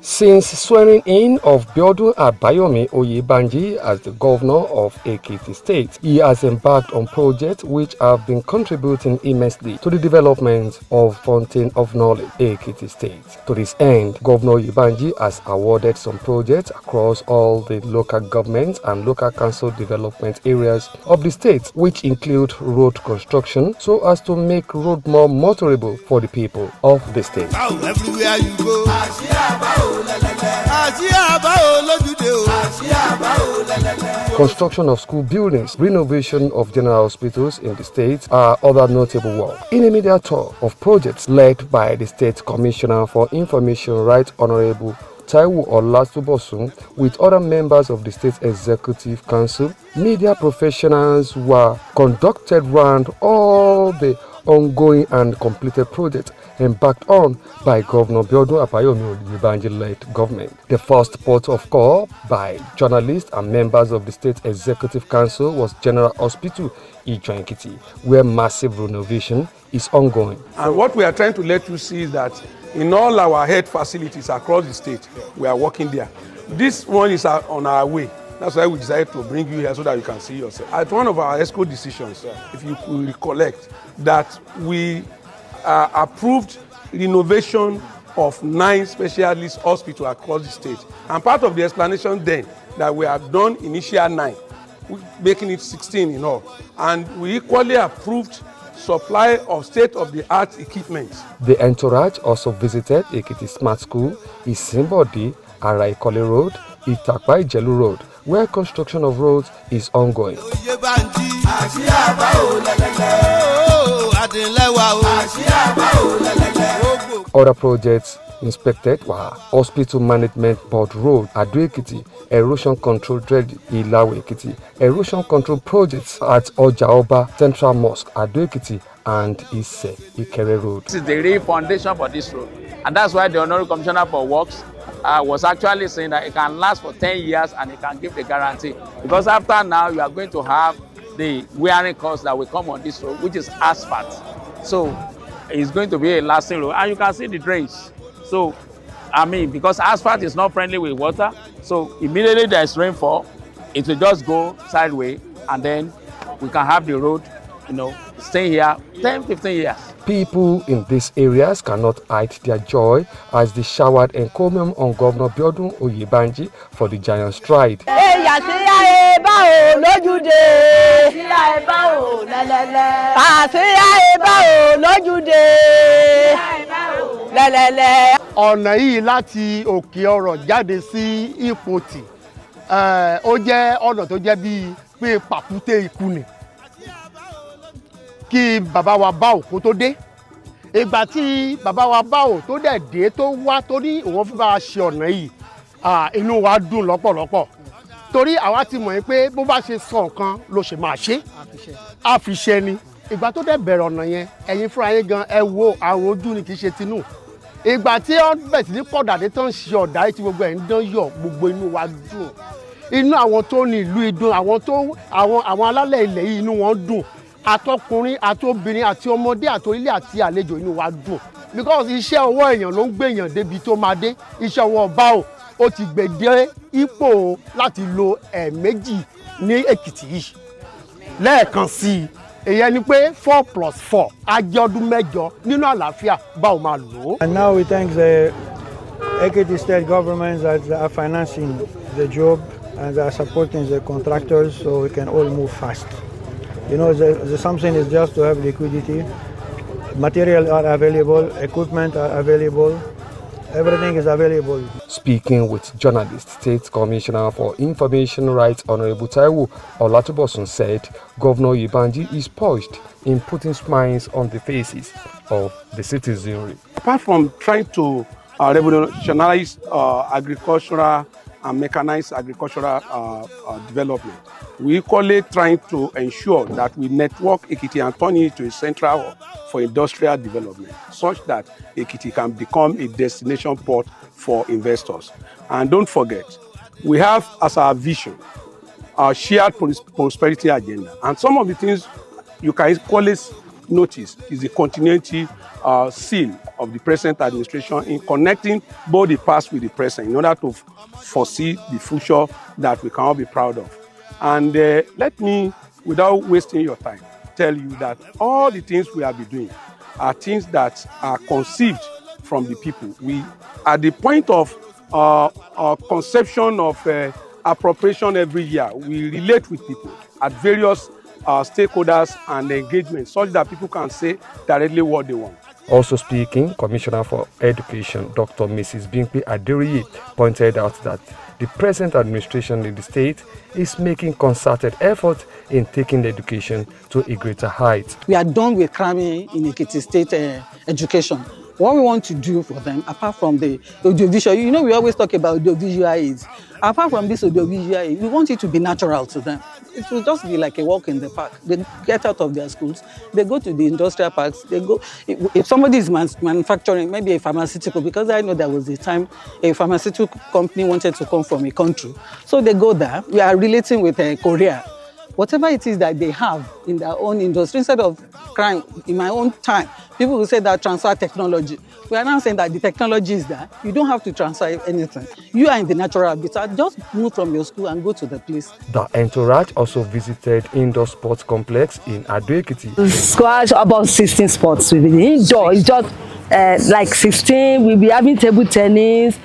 Since swearing in of Biodun Abayomi Oyebanji as the governor of Ekiti State, he has embarked on projects which have been contributing immensely to the development of Fountain of Knowledge, Ekiti State. To this end, Governor Oyebanji has awarded some projects across all the local governments and local council development areas of the state, which include road construction, so as to make road more motorable for the people of the state. Everywhere you go, construction of school buildings, renovation of general hospitals in the state are other notable work. In a media tour of projects led by the State Commissioner for Information Rights, Honorable Taiwo Olatubosun, with other members of the State Executive Council, media professionals were conducted round all the ongoing and completed projects embarked on by Governor Biodun Abayomi Oyebanji-led government. The first port of call by journalists and members of the State Executive Council was General Hospital Ekiti, where massive renovation is ongoing. And what we are trying to let you see is that in all our health facilities across the state, we are working there. This one is on our way. That's why we decided to bring you here so that you can see yourself. At one of our ESCO decisions, if you could recollect, that we approved renovation of 9 specialist hospitals across the state. And part of the explanation then that we have done initial 9, making it 16 in all. And we equally approved supply of state-of-the-art equipment. The entourage also visited Ekiti Smart School, Isimbodi, Araikole Road, Itakpa Ijelu Road, where construction of roads is ongoing. Other projects inspected were Hospital Management Board Road, Ado Ekiti, Erosion Control Dredge, Ilawe Ekiti, Erosion Control Projects at Ojaoba Central Mosque, Ado Ekiti, and Ise Ikere Road. This is the real foundation for this road, and that's why the Honorary Commissioner for Works was actually saying that it can last for 10 years and it can give the guarantee. Because after now, you are going to have the wearing costs that will come on this road, which is asphalt. So it's going to be a lasting road. And you can see the drains. So, I mean, because asphalt is not friendly with water, so immediately there's rainfall, it will just go sideways, and then we can have the road, stay here 10, 15 years. People in these areas cannot hide their joy as they showered encomium on Governor Biodun Oyebanji for the giant stride. Ọ̀nà yìí láti òkè ọ̀rọ̀ jáde sí Ìpòtì ó jẹ́ ọ̀nà tó jẹ́ bíi pé pàkúté ikú ni kí bàbá wa bá òkú tó dé. Ìgbà tí bàbá wa bá òkú tó dẹ̀ dé tó wá torí òun fún bá a ṣe ọ̀nà yìí inú wa dùn lọ́pọ̀lọpọ̀ torí àwa ti mọ̀ pé bó bá ṣe sọ nǹkan ló ṣe máa ṣe àfiṣe ni. Ìgbà tó dẹ̀ bẹ̀rẹ̀ ọ̀nà yẹn ẹ̀yin fúnra yín gan ẹ wo àrùn ojú ni kì í ṣe tinú. Ìgbà tí wọ́n bẹ̀rẹ̀ sí ní pọ̀dàdé tán ṣe ọ̀dà tí gbogbo ẹ̀ ń dán yọ̀ gbogbo inú wa dùn. Inú àwọn tó ní ìlú ìdùn àwọn alálẹ̀ ilẹ̀ yìí inú wọn dùn. Àtọkùnrin àtobìnrin àti ọmọdé àtorílẹ̀ àti àlejò inú wa dùn because iṣẹ́ ọwọ́ èèyàn ló ń gbèyàn débi tó máa dé. Iṣẹ́ ọwọ́ báwo ó ti gbèdé ipò láti lo ẹ̀ẹ̀mejì ní Èkìtì yìí lẹ́ẹ̀kan sí i èyí ni pé 4+4 á jẹ́ ọdún mẹ́jọ nínú àlàáfíà báwo máa lò ó. And now we thank the Ekiti state government that are financing the job and they are supporting the contractors so we can all move fast. The something is just to have liquidity. Materials are available, equipment are available, everything is available. Speaking with journalists, State Commissioner for Information Rights Honorable Taiwo Olatubosun said Governor Oyebanji is poised in putting smiles on the faces of the citizenry. Apart from trying to revolutionize agricultural and mechanized agricultural development, we equally trying to ensure that we network Ekiti and turn it into a central hub for industrial development, such that Ekiti can become a destination port for investors. And don't forget, we have as our vision shared prosperity agenda. And some of the things you can always notice is the continuity seal of the present administration in connecting both the past with the present in order to foresee the future that we can all be proud of. And let me, without wasting your time, tell you that all the things we have been doing are things that are conceived from the people. We, at the point of conception of appropriation every year, we relate with people at various stakeholders and engagement such that people can say directly what they want. Also speaking, Commissioner for Education, Dr. Mrs. Bimpe Aderiyi, pointed out that the present administration in the state is making concerted efforts in taking education to a greater height. We are done with cramming in Ekiti State education. What we want to do for them, apart from the audiovisual, you know, we always talk about audiovisual aids. Apart from this audiovisual aid, we want it to be natural to them. It will just be like a walk in the park. They get out of their schools, they go to the industrial parks, they go, if somebody is manufacturing, maybe a pharmaceutical, because I know there was a time a pharmaceutical company wanted to come from a country. So they go there, we are relating with Korea. Whatever it is that they have in their own industry, instead of crying, in my own time, people will say that transfer technology. We are now saying that the technology is there. You don't have to transfer anything. You are in the natural habitat. Just move from your school and go to the place. The entourage also visited indoor sports complex in Ekiti. Squash, about 16 sports will be indoor. It's just like 16. We'll be having table tennis.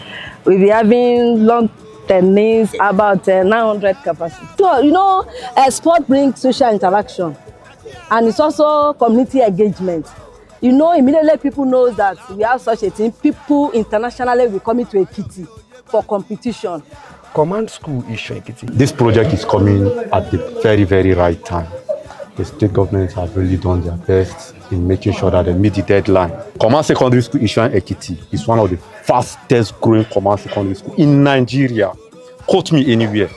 We'll be having long tennis, about 900 capacity. So, you know, sport brings social interaction, and it's also community engagement. You know, immediately people know that we have such a thing. People internationally will come into Ekiti for competition. Command School is Ekiti. This project is coming at the very, very right time. The state governments have really done their best in making sure that they meet the deadline. Command Secondary School Ishan Ekiti is one of the fastest growing command secondary schools in Nigeria. Quote me anywhere.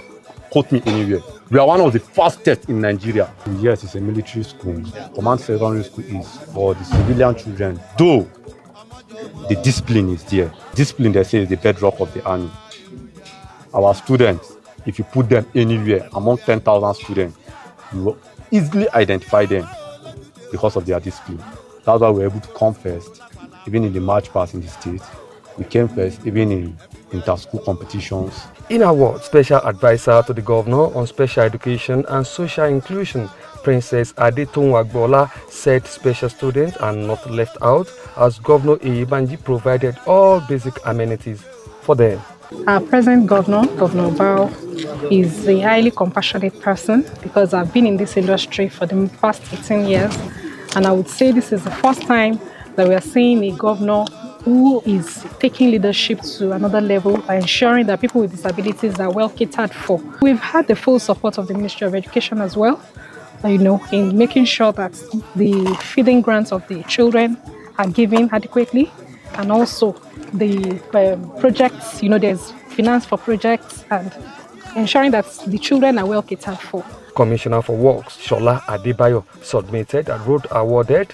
Quote me anywhere. We are one of the fastest in Nigeria. Yes, it's a military school. Command Secondary School is for the civilian children, though the discipline is there. Discipline, they say, is the bedrock of the army. Our students, if you put them anywhere among 10,000 students, you will easily identify them because of their discipline. That's why we're able to come first, even in the march past in the state. We came first, even in inter-school competitions. In a word, Special Advisor to the Governor on Special Education and Social Inclusion, Princess Adetun Agbola, said special students are not left out as Governor Iyibanji provided all basic amenities for them. Our present governor, Governor Bao, is a highly compassionate person because I've been in this industry for the past 18 years, and I would say this is the first time that we are seeing a governor who is taking leadership to another level by ensuring that people with disabilities are well catered for. We've had the full support of the Ministry of Education as well, you know, in making sure that the feeding grants of the children are given adequately, and also the projects, you know, there's finance for projects and ensuring that the children are well catered for. Commissioner for Works, Shola Adebayo, submitted a road awarded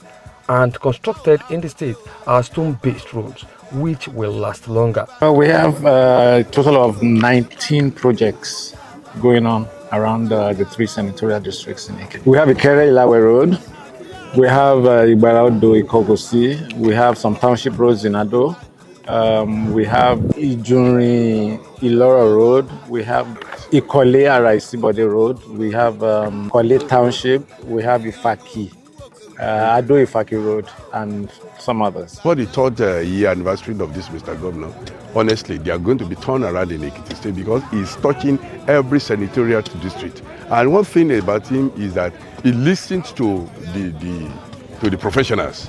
and constructed in the state are stone-based roads, which will last longer. We have a total of 19 projects going on around the 3 senatorial districts in Ekiti. We have Ikere Ilawe Road, we have Ibarado Ikogosi, we have some township roads in Ado, we have Ijunri Ilora Road, we have Ikole Araisibode Road, we have Kole Township, we have Ifaki, Ado Ifaki Road, and some others. For the third year anniversary of this, Mr. Governor, honestly, they are going to be turned around in Ekiti State because he's touching every senatorial district. And one thing about him is that he listens to the professionals.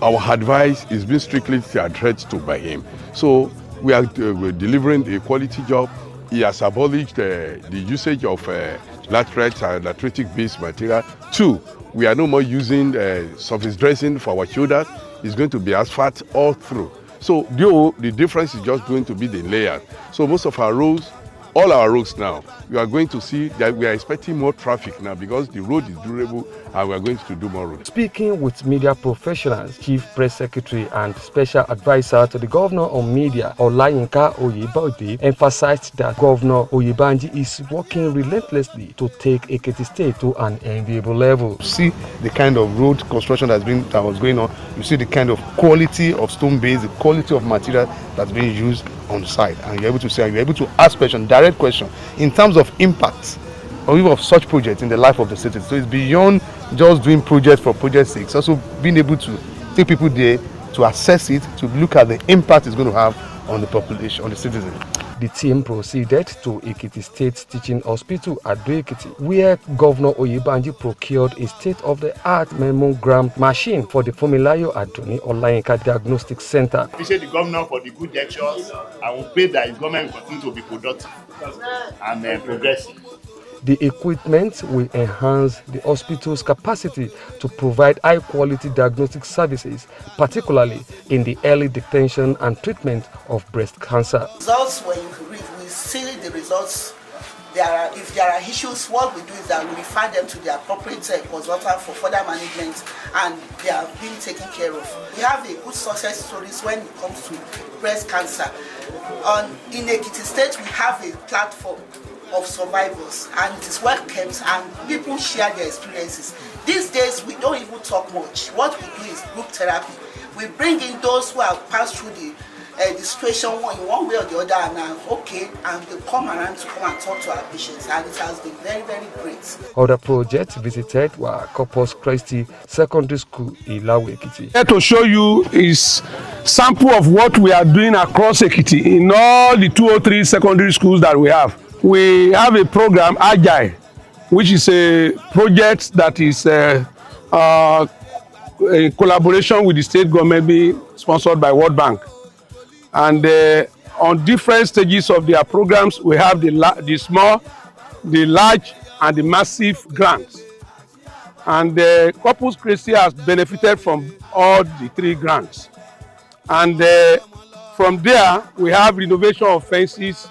Our advice is being strictly adhered to by him. So we're delivering a quality job. He has abolished the usage of latex and latex-based material. 2, we are no more using surface dressing for our shoulders. It's going to be asphalt all through. So the difference is just going to be the layer. So most of our roads all our roads now, you are going to see that we are expecting more traffic now because the road is durable and we are going to do more roads. Speaking with media professionals, Chief Press Secretary and Special Advisor to the Governor on Media, Olayinka Oyebode, emphasized that Governor Oyebanji is working relentlessly to take Ekiti State to an enviable level. See the kind of road construction that was going on. You see the kind of quality of stone base, the quality of material that's being used on the site, and you're able to say, you're able to ask questions, direct questions in terms of impact or even of such projects in the life of the city. So it's beyond just doing projects for project's sake. It's also being able to take people there to assess it, to look at the impact it's going to have on the population, on the citizen. The team proceeded to Ekiti State Teaching Hospital at Ekiti, where Governor Oyebanji procured a state-of-the-art mammogram machine for the Fumilayo Adoni Olayinka Diagnostic Center. I appreciate the governor for the good gestures. I will pray that his government will continue to be productive and progressive. The equipment will enhance the hospital's capacity to provide high-quality diagnostic services, particularly in the early detection and treatment of breast cancer. Results, when we see the results, if there are issues, what we do is that we refer them to the appropriate consultant for further management, and they are being taken care of. We have a good success stories when it comes to breast cancer. In Ekiti State, we have a platform of survivors, and it is well kept, and people share their experiences. These days we don't even talk much. What we do is group therapy. We bring in those who have passed through the situation in one way or the other, and are okay, and they come around to come and talk to our patients, and it has been very, very great. Other projects visited were Corpus Christi Secondary School, Ilawe, Ekiti. Here to show you is sample of what we are doing across Ekiti in all the 203 secondary schools that we have. We have a program, Agile, which is a project that is a collaboration with the state government, being sponsored by World Bank. And on different stages of their programs, we have the small, the large, and the massive grants. And Corpus Christi has benefited from all the three grants. And from there, we have renovation of fences,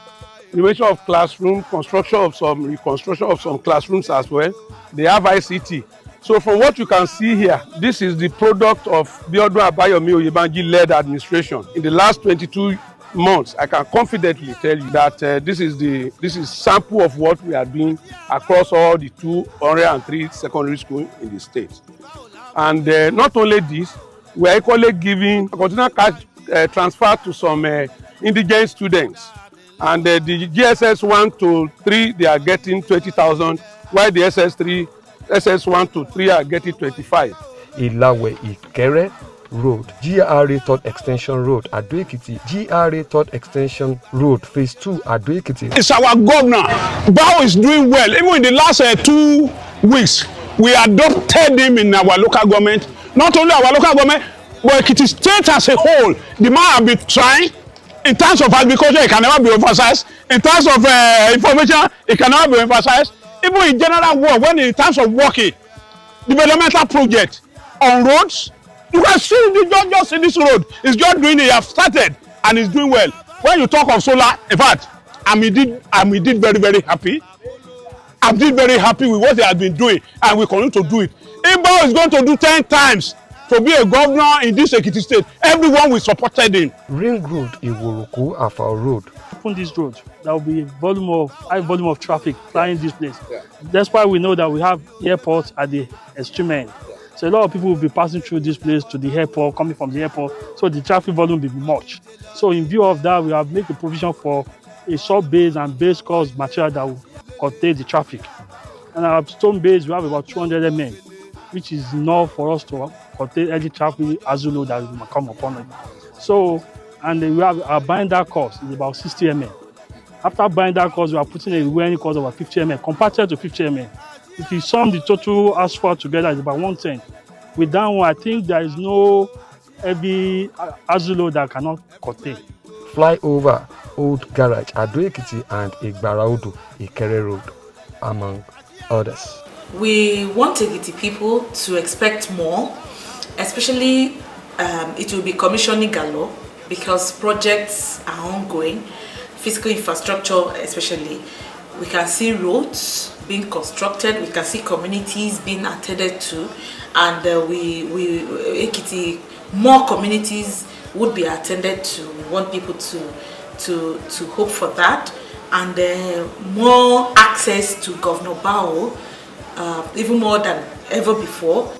renovation of classroom, reconstruction of some classrooms as well. They have ICT. So from what you can see here, this is the product of Biodun Abayomi Oyebanji-led administration. In the last 22 months, I can confidently tell you that this is sample of what we are doing across all the 203 secondary schools in the state. And not only this, we are equally giving a continual cash transfer to some indigent students. And the GSS 1 to 3, they are getting 20,000, while the SS 1 to 3 are getting 25. Ilawe Ikere Road, GRA 3rd Extension Road, Ado Ekiti, GRA 3rd Extension Road, Phase 2, Ado Ekiti. It's our governor. Bao is doing well. Even in the last 2 weeks, we adopted him in our local government. Not only our local government, but Ekiti State as a whole. The man has been trying. In terms of agriculture, it can never be emphasized. In terms of information, it can never be emphasized. Even in general work, when in terms of working, developmental project on roads, you can see just see this road. It's just doing it. You have started and it's doing well. When you talk of solar, in fact, I'm indeed very, very happy. I'm indeed very happy with what they have been doing, and we continue to do it. Imbo is going to do 10 times to be a governor in this Ekiti State. Everyone will support him. Ring Road, Iworoku, Afao Road. On this road, there will be high volume of traffic flying this place. That's why we know that we have airports at the extreme end. So a lot of people will be passing through this place to the airport, coming from the airport. So the traffic volume will be much. So in view of that, we have made a provision for a short base and base course material that will contain the traffic. And our stone base, we have about 200 mm, which is enough for us to contain any traffic as you know that will come upon it. So, and then we have our binder course is about 60 mm. After binder course, we are putting a wearing course of about 50 mm, compacted to 50 mm. If you sum the total asphalt together, it's about 110. With that one, I think there is no heavy azulo that cannot contain. Flyover, Old Garage, Ado Ekiti, and Igbaraudu, Ikere Road, among others. We want Ekiti people to expect more, especially it will be commissioning galore because projects are ongoing. physical infrastructure especially. We can see roads being constructed, we can see communities being attended to, and Ekiti, more communities would be attended to. We want people to hope for that, and more access to Governor Bao, even more than ever before.